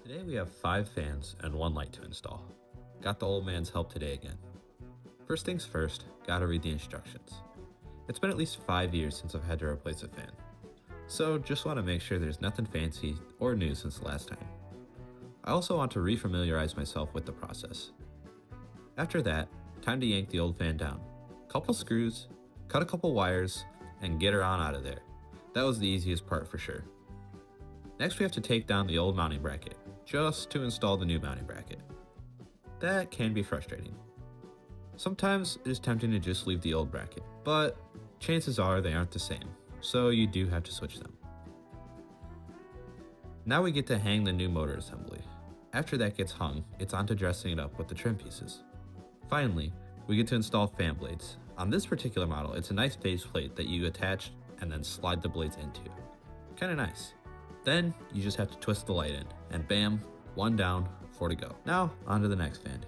Today we have 5 fans and 1 light to install. Got the old man's help today again. First things first, gotta read the instructions. It's been at least 5 years since I've had to replace a fan, so just want to make sure there's nothing fancy or new since the last time. I also want to refamiliarize myself with the process. After that, time to yank the old fan down. Couple screws, cut a couple wires, and get her on out of there. That was the easiest part for sure. Next we have to take down the old mounting bracket, just to install the new mounting bracket. That can be frustrating. Sometimes it is tempting to just leave the old bracket, but chances are they aren't the same, so you do have to switch them. Now we get to hang the new motor assembly. After that gets hung, it's on to dressing it up with the trim pieces. Finally, we get to install fan blades. On this particular model, it's a nice base plate that you attach and then slide the blades into. Kinda nice. Then you just have to twist the light in, and bam, 1 down, 4 to go. Now, on to the next fan.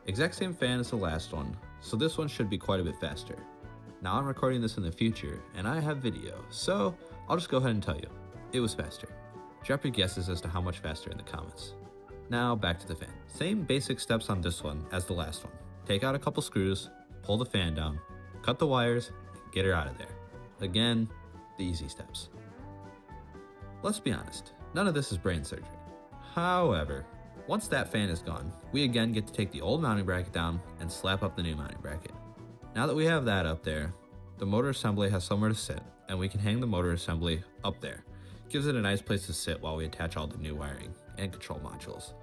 Exact same fan as the last one, so this one should be quite a bit faster. Now I'm recording this in the future, and I have video, so I'll just go ahead and tell you, it was faster. Drop your guesses as to how much faster in the comments. Now back to the fan. Same basic steps on this one as the last one. Take out a couple screws, pull the fan down, cut the wires, and get her out of there. Again, the easy steps. Let's be honest, none of this is brain surgery. However, once that fan is gone, we again get to take the old mounting bracket down and slap up the new mounting bracket. Now that we have that up there, the motor assembly has somewhere to sit, and we can hang the motor assembly up there. Gives it a nice place to sit while we attach all the new wiring and control modules.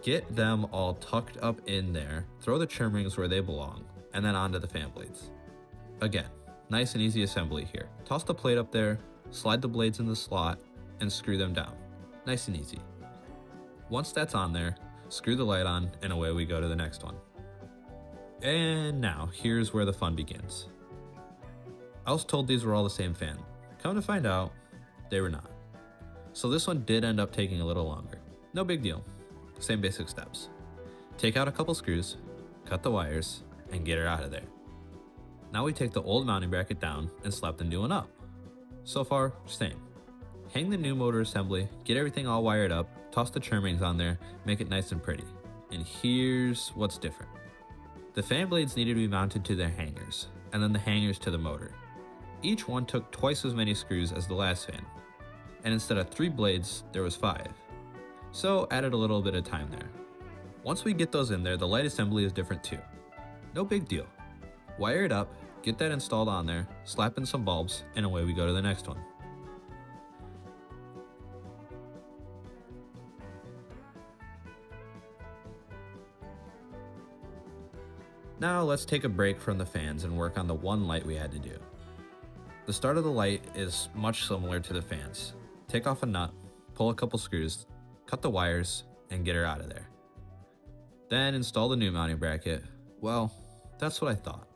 Get them all tucked up in there, throw the trim rings where they belong, and then onto the fan blades. Again, nice and easy assembly here. Toss the plate up there, slide the blades in the slot, and screw them down. Nice and easy. Once that's on there, screw the light on, and away we go to the next one. And now, here's where the fun begins. I was told these were all the same fan. Come to find out, they were not. So this one did end up taking a little longer. No big deal. Same basic steps. Take out a couple screws, cut the wires, and get her out of there. Now we take the old mounting bracket down and slap the new one up. So far, same. Hang the new motor assembly, get everything all wired up, toss the trim rings on there, make it nice and pretty. And here's what's different. The fan blades needed to be mounted to their hangers, and then the hangers to the motor. Each one took twice as many screws as the last fan, and instead of 3 blades, there was 5. So added a little bit of time there. Once we get those in there, the light assembly is different too. No big deal. Wire it up, get that installed on there, slap in some bulbs, and away we go to the next one. Now let's take a break from the fans and work on the one light we had to do. The start of the light is much similar to the fans. Take off a nut, pull a couple screws, cut the wires, and get her out of there. Then install the new mounting bracket. Well, that's what I thought.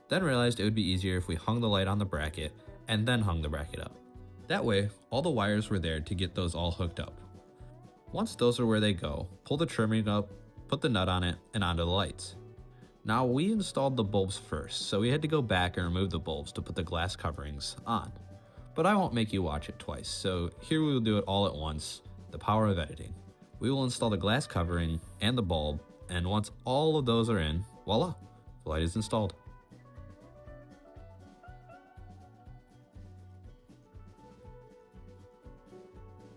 Then realized it would be easier if we hung the light on the bracket and then hung the bracket up. That way, all the wires were there to get those all hooked up. Once those are where they go, pull the trimming up, put the nut on it, and onto the lights. Now we installed the bulbs first, so we had to go back and remove the bulbs to put the glass coverings on. But I won't make you watch it twice, so here we will do it all at once, the power of editing. We will install the glass covering and the bulb, and once all of those are in, voila, the light is installed.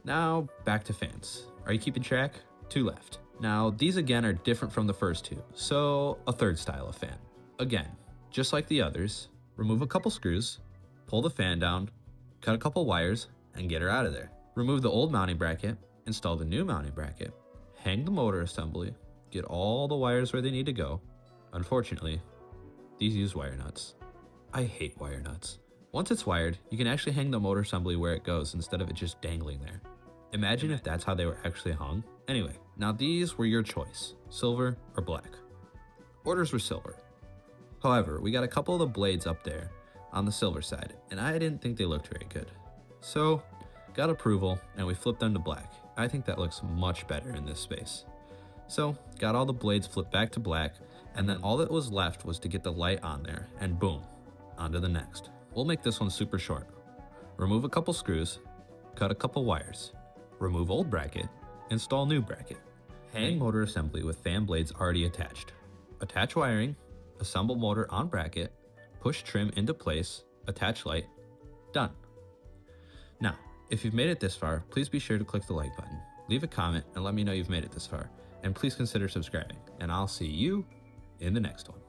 Now back to fans. Are you keeping track? 2 left. Now, these again are different from the first 2, so a third style of fan. Again, just like the others, remove a couple screws, pull the fan down, cut a couple wires, and get her out of there. Remove the old mounting bracket, install the new mounting bracket, hang the motor assembly, get all the wires where they need to go. Unfortunately, these use wire nuts. I hate wire nuts. Once it's wired, you can actually hang the motor assembly where it goes instead of it just dangling there. Imagine if that's how they were actually hung. Anyway, now these were your choice, silver or black. Orders were silver. However, we got a couple of the blades up there on the silver side, and I didn't think they looked very good. So, got approval, and we flipped them to black. I think that looks much better in this space. So, got all the blades flipped back to black, and then all that was left was to get the light on there, and boom, onto the next. We'll make this one super short. Remove a couple screws, cut a couple wires, remove old bracket, Install new bracket. Hang motor assembly with fan blades already attached. Attach wiring, assemble motor on bracket, push trim into place, attach light, done. Now, if you've made it this far, please be sure to click the like button, leave a comment, and let me know you've made it this far. And please consider subscribing, and I'll see you in the next one.